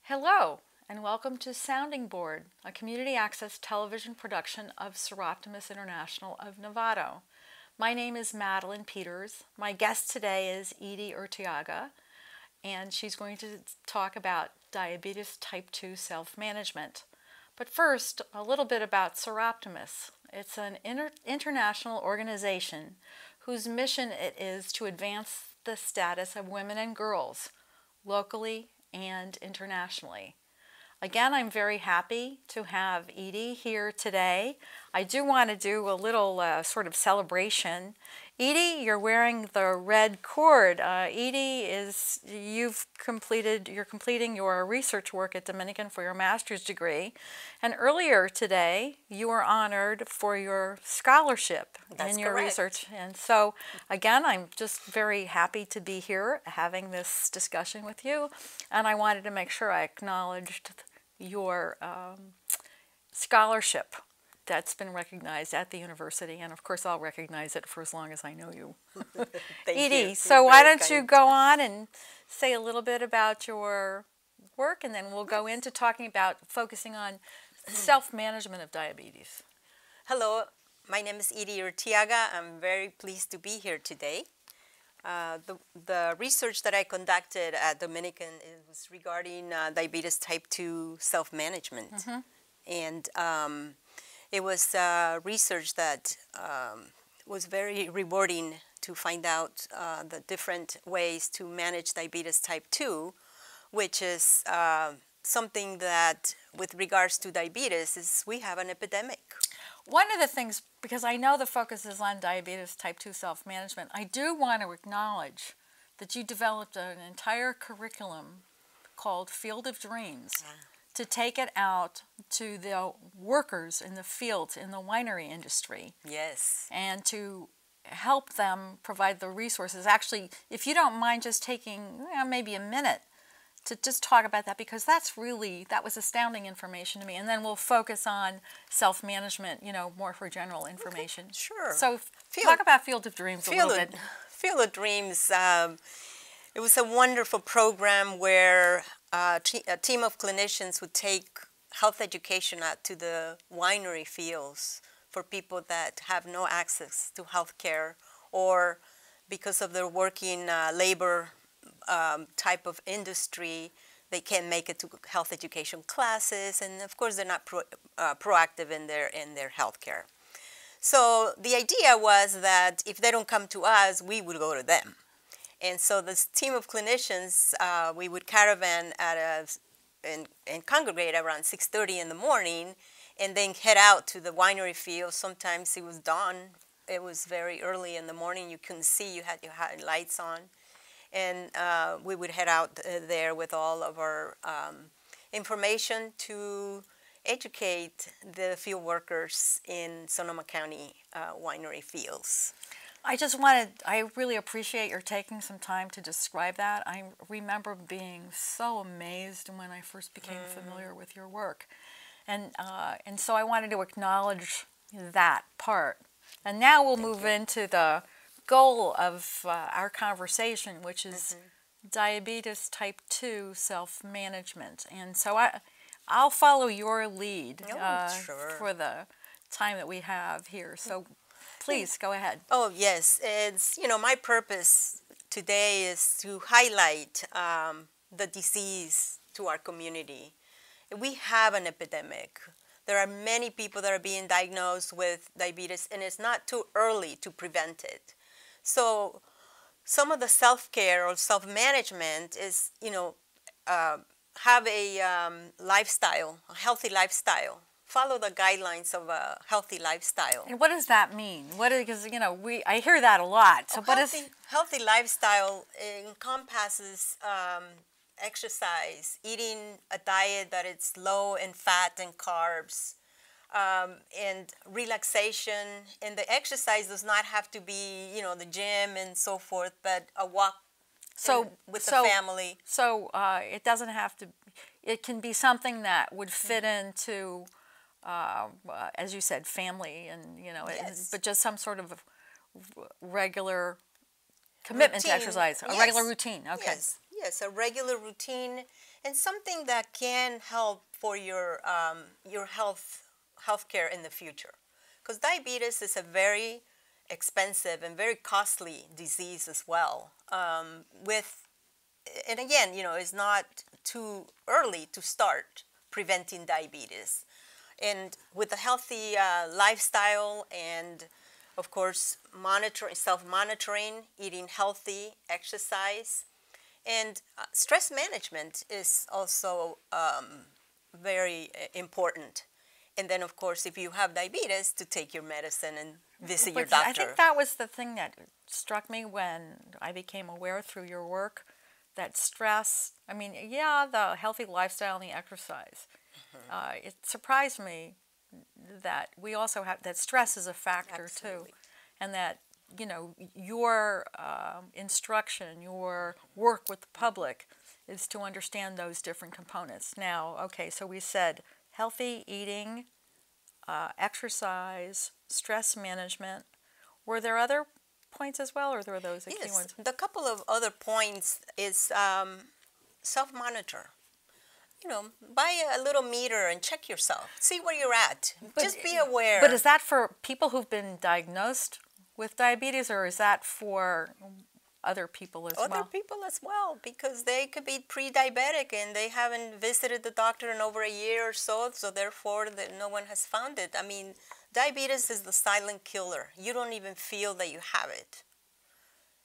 Hello, and welcome to Sounding Board, a community access television production of Soroptimist International of Novato. My name is Madeline Peters. My guest today is Edie Urteaga, and she's going to talk about diabetes type 2 self-management. But first, a little bit about Soroptimist. It's an international organization whose mission it is to advance the status of women and girls, locally and internationally. Again, I'm very happy to have Edie here today. I do want to do a little sort of celebration. Edie, you're wearing the red cord. Edie, you're completing your research work at Dominican for your master's degree. And earlier today, you were honored for your scholarship in your research. And so, again, I'm just very happy to be here having this discussion with you. And I wanted to make sure I acknowledged your scholarship that's been recognized at the university, and of course I'll recognize it for as long as I know you. Edie, so why don't you go on and say a little bit about your work, and then we'll go into talking about focusing on self-management of diabetes. Hello, my name is Edie Urteaga. I'm very pleased to be here today. The research that I conducted at Dominican was regarding diabetes type 2 self-management. And it was research that was very rewarding to find out the different ways to manage diabetes type 2, which is something that, with regards to diabetes, is we have an epidemic. One of the things, because I know the focus is on diabetes type 2 self-management, I do want to acknowledge that you developed an entire curriculum called Field of Dreams to take it out to the workers in the fields, in the winery industry. Yes. And to help them provide the resources. Actually, if you don't mind just taking maybe a minute to just talk about that, because that was astounding information to me. And then we'll focus on self-management, more for general information. Okay, sure. So talk about Field of Dreams a little bit. Field of Dreams, it was a wonderful program where a team of clinicians would take health education out to the winery fields for people that have no access to health care, or because of their working labor type of industry, they can't make it to health education classes, and of course they're not proactive in their health care. So the idea was that if they don't come to us, we would go to them. And so this team of clinicians, we would caravan and congregate around 6:30 in the morning, and then head out to the winery field. Sometimes it was dawn. It was very early in the morning. You couldn't see. You had lights on. And we would head out there with all of our information to educate the field workers in Sonoma County winery fields. I really appreciate your taking some time to describe that. I remember being so amazed when I first became familiar with your work. And so I wanted to acknowledge that part. And now we'll move into the goal of our conversation, which is diabetes type 2 self-management. And so I'll follow your lead for the time that we have here. So please go ahead. Oh yes, it's my purpose today is to highlight the disease to our community. We have an epidemic. There are many people that are being diagnosed with diabetes, and it's not too early to prevent it. So some of the self-care or self-management is, have a lifestyle, a healthy lifestyle. Follow the guidelines of a healthy lifestyle. And what does that mean? Because I hear that a lot. So healthy lifestyle encompasses exercise, eating a diet that is low in fat and carbs, and relaxation. And the exercise does not have to be, you know, the gym and so forth, but a walk with the family. So it doesn't have to, it can be something that would fit into, as you said, family and, you know, Yes. but just some sort of regular commitment to exercise, a regular routine. Okay. Yes, yes, a regular routine and something that can help for your healthcare in the future. Because diabetes is a very expensive and very costly disease as well. And again, you know, it's not too early to start preventing diabetes. And with a healthy lifestyle and, of course, self-monitoring, eating healthy, exercise, and stress management is also very important. And then, of course, if you have diabetes, to take your medicine and visit your doctor. I think that was the thing that struck me when I became aware through your work, that stress, I mean, yeah, the healthy lifestyle and the exercise. It surprised me that we also have, that stress is a factor too. And that, you know, your instruction, your work with the public is to understand those different components. Now, okay, so we said healthy eating, exercise, stress management. Were there other points as well, or were those the key ones? The couple of other points is self-monitor. You know, buy a little meter and check yourself. See where you're at. Just be aware. But is that for people who've been diagnosed with diabetes, or is that for other people as well? Other people as well, because they could be pre-diabetic and they haven't visited the doctor in over a year or so therefore no one has found it. I mean, diabetes is the silent killer. You don't even feel that you have it.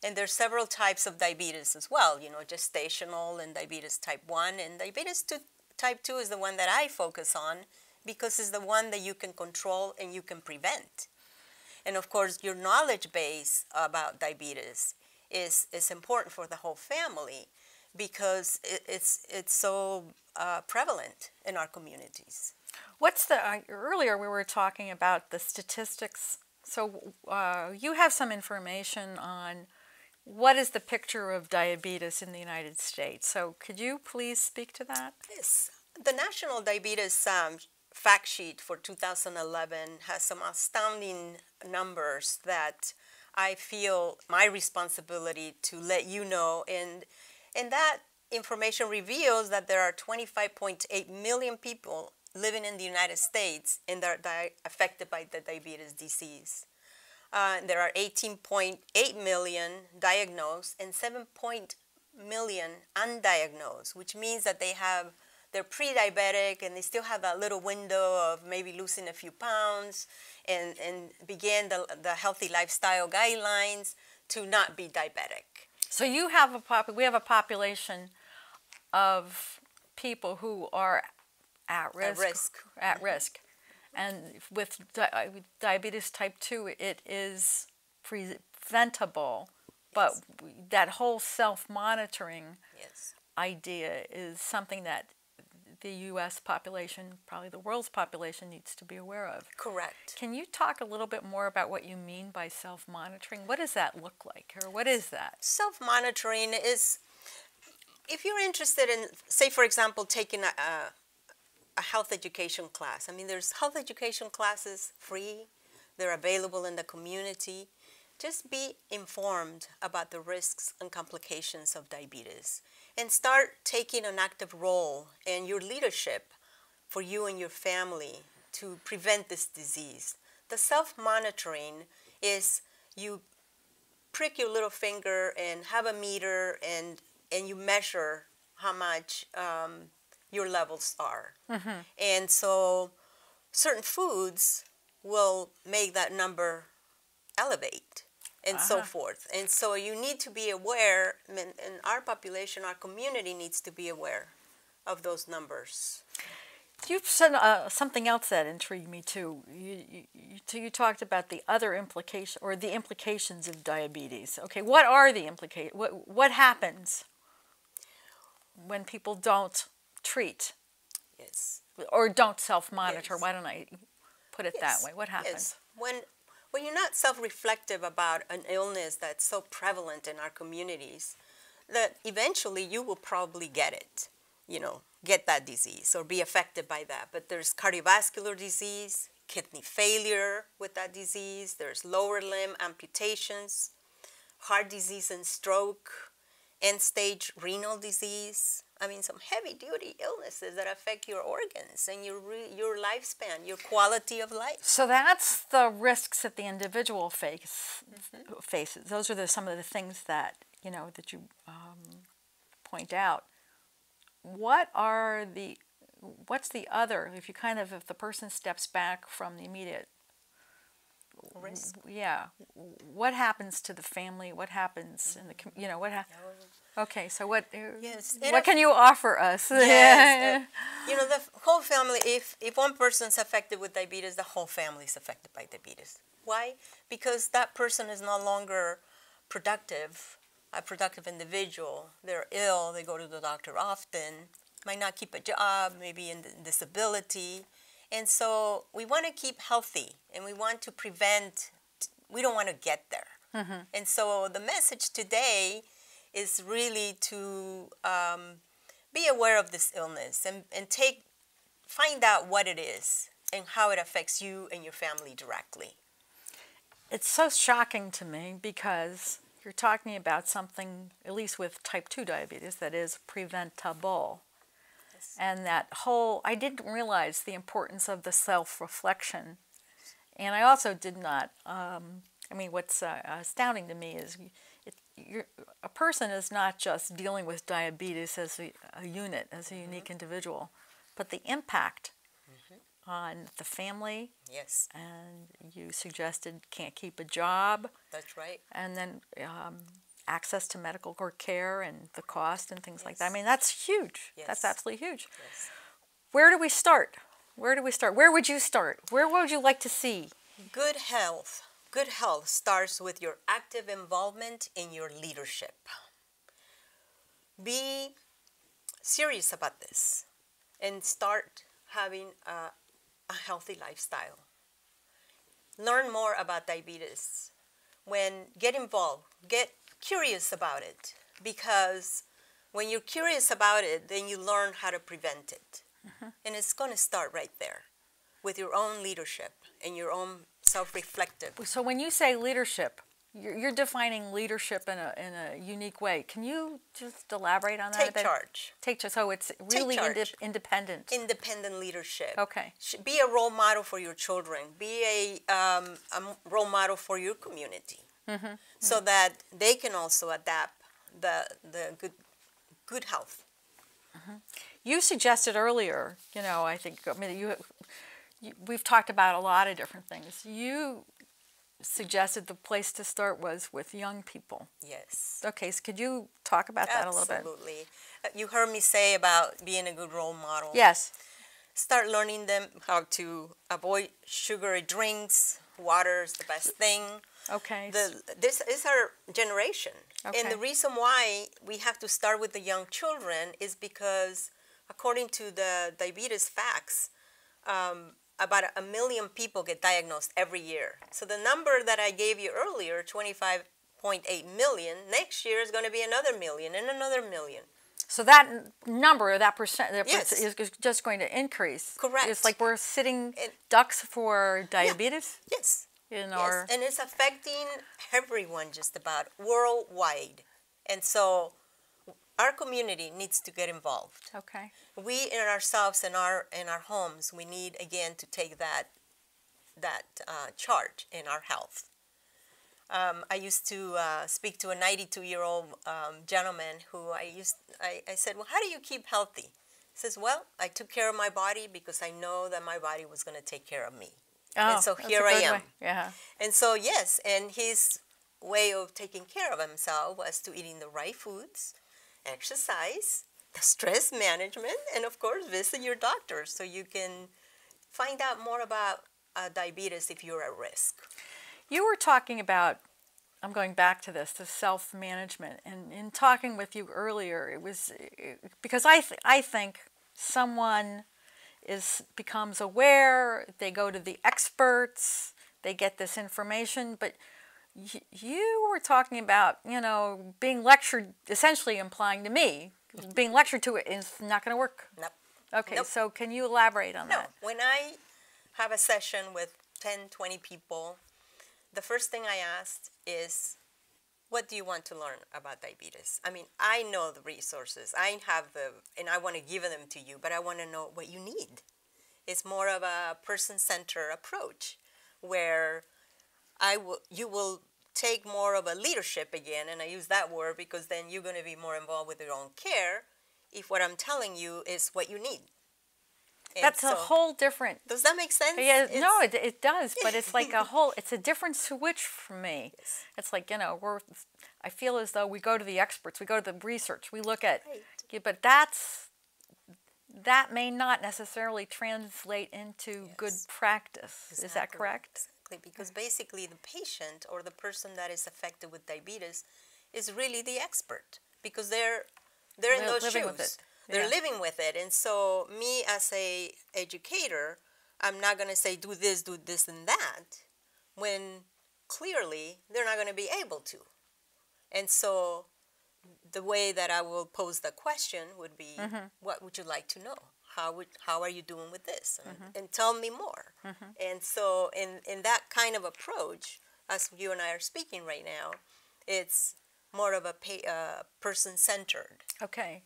And there's several types of diabetes as well, you know, gestational and diabetes type 1. And diabetes type 2 is the one that I focus on because it's the one that you can control and you can prevent. And of course, your knowledge base about diabetes is important for the whole family because it's so prevalent in our communities. What's the, earlier we were talking about the statistics. So you have some information on what is the picture of diabetes in the United States. So could you please speak to that? Yes. The National Diabetes Fact Sheet for 2011 has some astounding numbers that I feel my responsibility to let you know. And that information reveals that there are 25.8 million people living in the United States and they're affected by the diabetes disease. There are 18.8 million diagnosed and 7 million undiagnosed, which means that they're pre-diabetic and they still have that little window of maybe losing a few pounds and begin the healthy lifestyle guidelines to not be diabetic. So you have we have a population of people who are at risk. And with diabetes type 2, it is preventable, but that whole self-monitoring idea is something that the U.S. population, probably the world's population, needs to be aware of. Correct. Can you talk a little bit more about what you mean by self-monitoring? What does that look like, or what is that? Self-monitoring is, if you're interested in, say, for example, taking a health education class. I mean, there's health education classes free. They're available in the community. Just be informed about the risks and complications of diabetes and start taking an active role in your leadership for you and your family to prevent this disease. The self-monitoring is you prick your little finger and have a meter and you measure how much your levels are. Mm-hmm. And so certain foods will make that number elevate and so forth. And so you need to be aware, and our population, our community needs to be aware of those numbers. You've said something else that intrigued me too. You talked about the other implications, or the implications of diabetes. Okay, what are the implications? What happens when people don't treat? Yes. Or don't self-monitor? Yes. Why don't I? put it that way. What happened? Yes. When you're not self-reflective about an illness that's so prevalent in our communities, that eventually you will probably get it, get that disease or be affected by that. But there's cardiovascular disease, kidney failure with that disease, there's lower limb amputations, heart disease and stroke, end-stage renal disease. I mean, some heavy-duty illnesses that affect your organs and your lifespan, your quality of life. So that's the risks that the individual faces. Those are some of the things that that you point out. What's the other? If the person steps back from the immediate risk. Yeah. What happens to the family? What happens in the Okay, so what can you offer us? Yes, the whole family, if one person's affected with diabetes, the whole family is affected by diabetes. Why? Because that person is no longer a productive individual. They're ill, they go to the doctor often, might not keep a job, maybe in disability. And so we want to keep healthy, and we want to we don't want to get there. Mm-hmm. And so the message today is really to be aware of this illness and find out what it is and how it affects you and your family directly. It's so shocking to me because you're talking about something, at least with type 2 diabetes, that is preventable. Yes. And I didn't realize the importance of the self-reflection. And I also did not, what's astounding to me is a person is not just dealing with diabetes as a unit, as a unique individual, but the impact on the family. Yes. And you suggested can't keep a job. That's right. And then access to medical care and the cost and things like that. I mean, that's huge. Yes. That's absolutely huge. Yes. Where do we start? Where would you start? Where would you like to see? Good health. Good health starts with your active involvement in your leadership. Be serious about this and start having a healthy lifestyle. Learn more about diabetes. Get involved, get curious about it, because when you're curious about it, then you learn how to prevent it. Mm-hmm. And it's going to start right there with your own leadership and your own self-reflective. So when you say leadership, you're defining leadership in a unique way. Can you just elaborate on that a bit? Take charge. So it's really independent. Independent leadership. Okay. Be a role model for your children. Be a role model for your community, so that they can also adapt the good health. You suggested earlier, we've talked about a lot of different things. You suggested the place to start was with young people. Yes. Okay, so could you talk about that a little bit? Absolutely. You heard me say about being a good role model. Yes. Start learning them how to avoid sugary drinks. Water is the best thing. Okay. This is our generation. Okay. And the reason why we have to start with the young children is because, according to the diabetes facts, about 1 million people get diagnosed every year. So the number that I gave you earlier, 25.8 million, next year is going to be another million and another million. So that number, that percent, yes, is just going to increase. Correct. It's like we're sitting ducks for diabetes? Yeah. Yes. And it's affecting everyone just about worldwide. And so our community needs to get involved. Okay. We in ourselves, in our homes, we need again to take that charge in our health. I used to speak to a 92-year-old gentleman who I said, well, how do you keep healthy? He says, well, I took care of my body because I know that my body was going to take care of me. Oh, and so here I am. Way. Yeah. And so yes, and his way of taking care of himself was to eating the right foods, exercise, the stress management, and of course visit your doctor so you can find out more about diabetes if you're at risk. You were talking about, I'm going back to this, the self-management, and in talking with you earlier, it was because I think someone becomes aware, they go to the experts, they get this information, but you were talking about, being lectured, essentially implying to me, being lectured to it is not going to work. Nope. Okay, Nope. so can you elaborate on No, that? when I have a session with 10, 20 people, the first thing I asked is, what do you want to learn about diabetes? I mean, I know the resources. I have and I want to give them to you, but I want to know what you need. It's more of a person-centered approach where you will take more of a leadership again, and I use that word because then you're going to be more involved with your own care if what I'm telling you is what you need. And that's a whole different... Does that make sense? Yeah, no, it does, but it's like it's a different switch for me. Yes. It's like, I feel as though we go to the experts, we go to the research, we look at, Right. But that may not necessarily translate into good practice. Exactly. Is that correct? Exactly, because basically the patient or the person that is affected with diabetes is really the expert because they're in those living shoes. with it. They're Yeah. living with it, and so me as a educator, I'm not going to say do this, and that, when clearly they're not going to be able to. And so the way that I will pose the question would be, what would you like to know? How are you doing with this? And tell me more. And so in that kind of approach, as you and I are speaking right now, it's more of a person-centered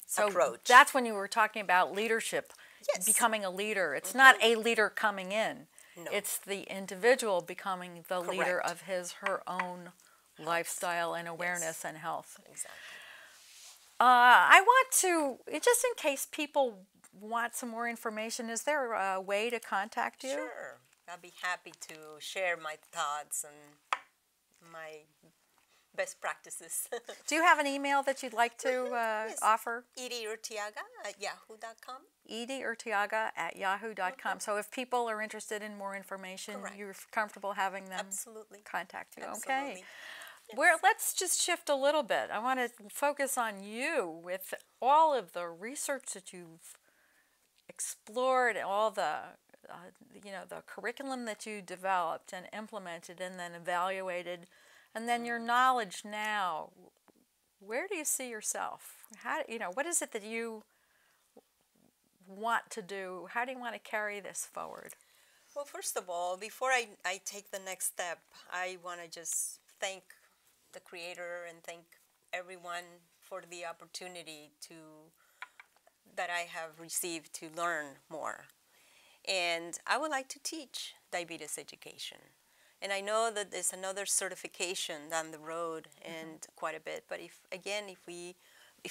so approach. That's when you were talking about leadership, Yes. becoming a leader. It's not a leader coming in. No. It's the individual becoming the leader Correct. of her own lifestyle and awareness and health. Exactly. I want to, just in case people want some more information, is there a way to contact you? Sure. I'll be happy to share my thoughts and my best practices. Do you have an email that you'd like to Yes. offer? Edie Urteaga at yahoo.com. Edie Urteaga at yahoo.com. So if people are interested in more information, Correct. you're comfortable having them Absolutely. contact you. Absolutely. Okay. Let's just shift a little bit. I want to focus on you with all of the research that you've explored, all the the curriculum that you developed and implemented and then evaluated, and then your knowledge now. Where do you see yourself? What is it that you want to do? How do you want to carry this forward? Well, first of all, before I take the next step, I want to just thank the Creator and thank everyone for the opportunity that I have received to learn more. And I would like to teach diabetes education. And I know that there's another certification down the road and quite a bit, but if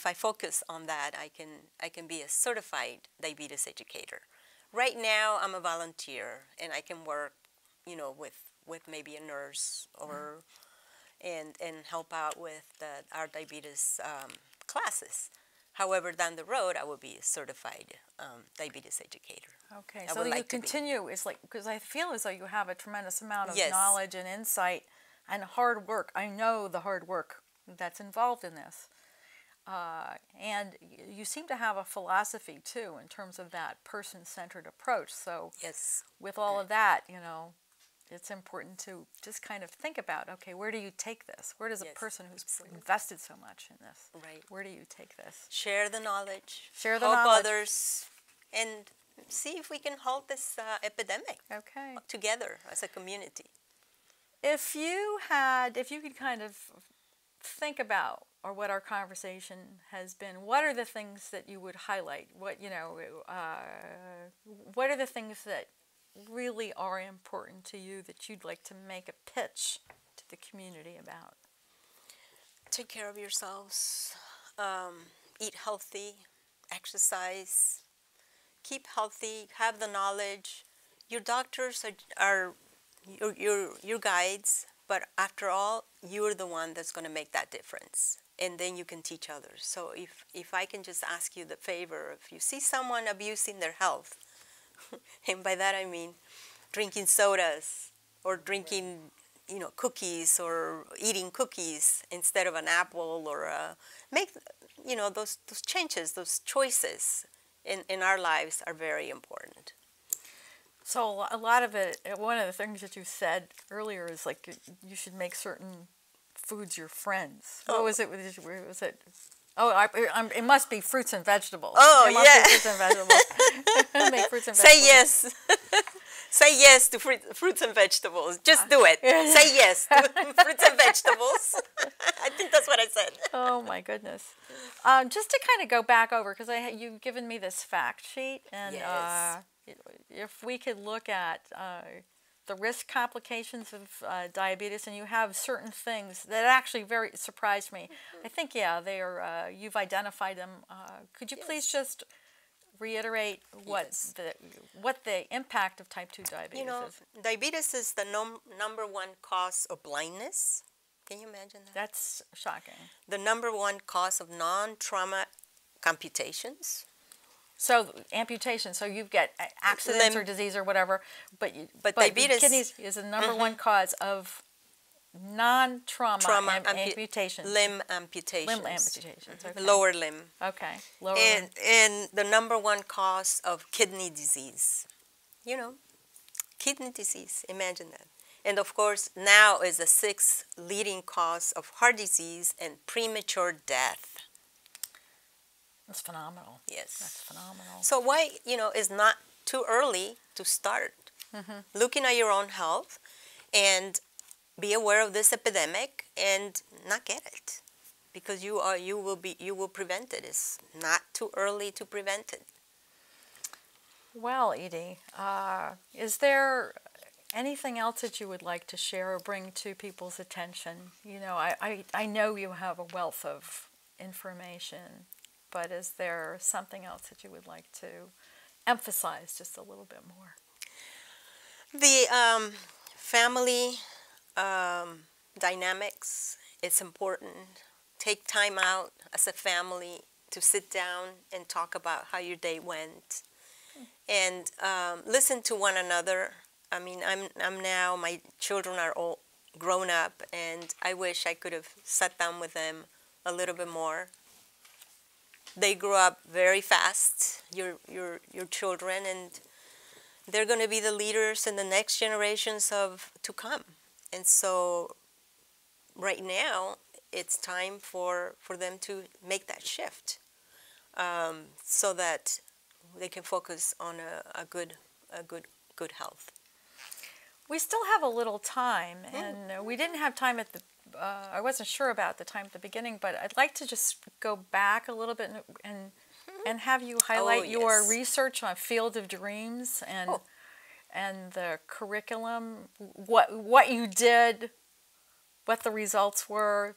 I focus on that, I can be a certified diabetes educator. Right now, I'm a volunteer, and I can work, with maybe a nurse or and help out with our diabetes classes. However, down the road, I will be a certified diabetes educator. Okay, so you continue. It's like, because I feel as though you have a tremendous amount of Yes. knowledge and insight and hard work. I know the hard work that's involved in this. And you seem to have a philosophy, too, in terms of that person-centered approach. So Yes. with all of that, it's important to just kind of think about, okay, where do you take this? Where does a Yes, person who's absolutely. invested so much in this, Right. where do you take this? Share the knowledge. Share the help knowledge. others, and see if we can halt this epidemic Okay. together as a community. If you could kind of think about, or what our conversation has been, what are the things that you would highlight? What are the things that really are important to you that you'd like to make a pitch to the community about? Take care of yourselves. Eat healthy. Exercise. Keep healthy. Have the knowledge. Your doctors are your guides, but after all, you're the one that's going to make that difference. And then you can teach others. So if I can just ask you the favor, if you see someone abusing their health, and by that I mean drinking sodas or drinking, cookies or eating cookies instead of an apple, or make, those changes, those choices in our lives are very important. So a lot of it, one of the things that you said earlier is like you should make certain foods your friends. What was it? Was it? Oh, it must be fruits and vegetables. Oh, it must be fruits and vegetables. Make fruits and vegetables. Say yes. Say yes to fruits and vegetables. Just do it. Say yes to fruits and vegetables. I think that's what I said. Oh my goodness. Just to kind of go back over, because you've given me this fact sheet, and Yes. if we could look at the risk complications of diabetes, and you have certain things that actually very surprised me. I think, yeah, they are. You've identified them. Could you please just reiterate what the impact of type 2 diabetes is? Diabetes is the number one cause of blindness. Can you imagine that? That's shocking. The number one cause of non-trauma amputations. So amputation. So you get accidents or disease or whatever, but diabetes, kidneys is the number one cause of non-trauma amputations. Limb amputations. Limb amputations. Okay. Lower limb. Okay. Lower and, limb. And the number one cause of kidney disease. Kidney disease. Imagine that. And of course, now is the sixth leading cause of heart disease and premature death. That's phenomenal. Yes. That's phenomenal. So why, it's not too early to start looking at your own health and be aware of this epidemic and not get it, because you will prevent it. It's not too early to prevent it. Well, Edie, is there anything else that you would like to share or bring to people's attention? I know you have a wealth of information, but is there something else that you would like to emphasize just a little bit more? The family dynamics, it's important. Take time out as a family to sit down and talk about how your day went, and listen to one another. I mean, I'm now, my children are all grown up, and I wish I could have sat down with them a little bit more. They grew up very fast, your children, and they're going to be the leaders in the next generations to come. And so right now, it's time for them to make that shift, so that they can focus on a good health. We still have a little time, and we didn't have time at the I wasn't sure about the time at the beginning, but I'd like to just go back a little bit and have you highlight your research on Field of Dreams and the curriculum, what you did, what the results were,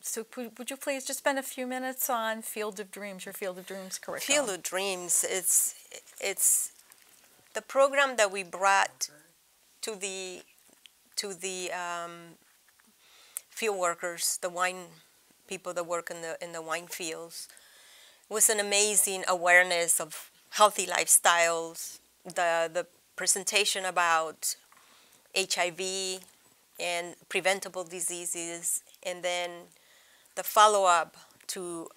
So would you please just spend a few minutes on Field of Dreams, your Field of Dreams curriculum? Field of Dreams, it's the program that we brought to the field workers, the wine people that work in the wine fields. It was an amazing awareness of healthy lifestyles, the presentation about HIV and preventable diseases, and then the follow-up to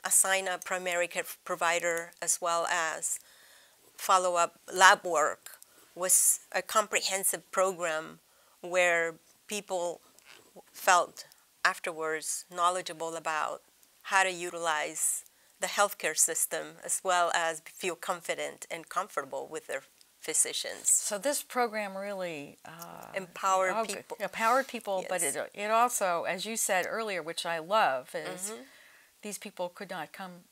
assign a primary care provider, as well as follow-up lab work, was a comprehensive program where people felt afterwards knowledgeable about how to utilize the healthcare system, as well as feel confident and comfortable with their physicians. So this program really empowered people. Empowered people, Yes. but it also, as you said earlier, which I love, is these people could not come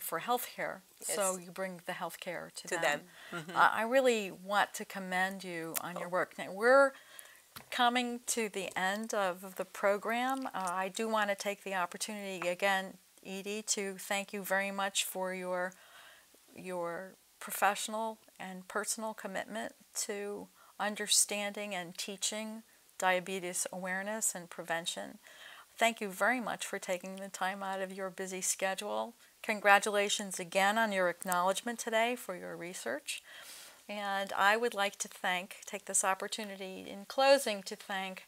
for health care, so you bring the health care to them. I really want to commend you on your work. Now, we're coming to the end of the program. I do want to take the opportunity again, Edie, to thank you very much for your professional and personal commitment to understanding and teaching diabetes awareness and prevention. Thank you very much for taking the time out of your busy schedule. Congratulations again on your acknowledgement today for your research. And I would like to take this opportunity in closing to thank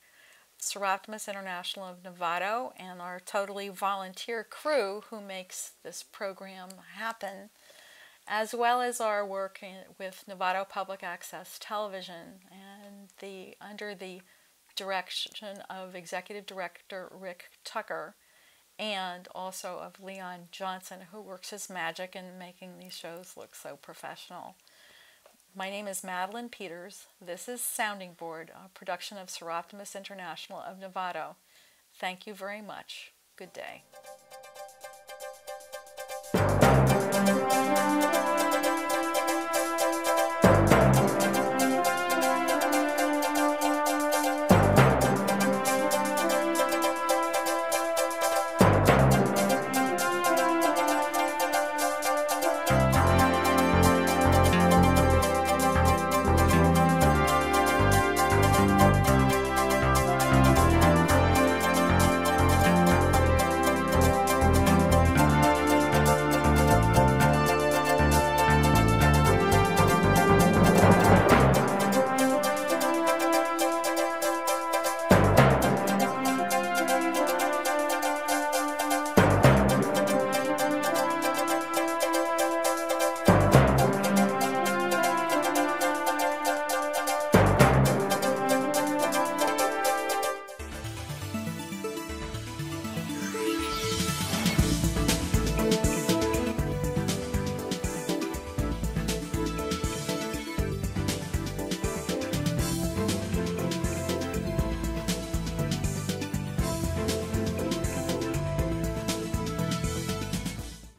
Soroptimist International of Novato and our totally volunteer crew who makes this program happen. as well as our work with Novato Public Access Television and under the direction of Executive Director Rick Tucker, and also of Leon Johnson, who works his magic in making these shows look so professional. My name is Madeline Peters. This is Sounding Board, a production of Soroptimist International of Novato. Thank you very much. Good day.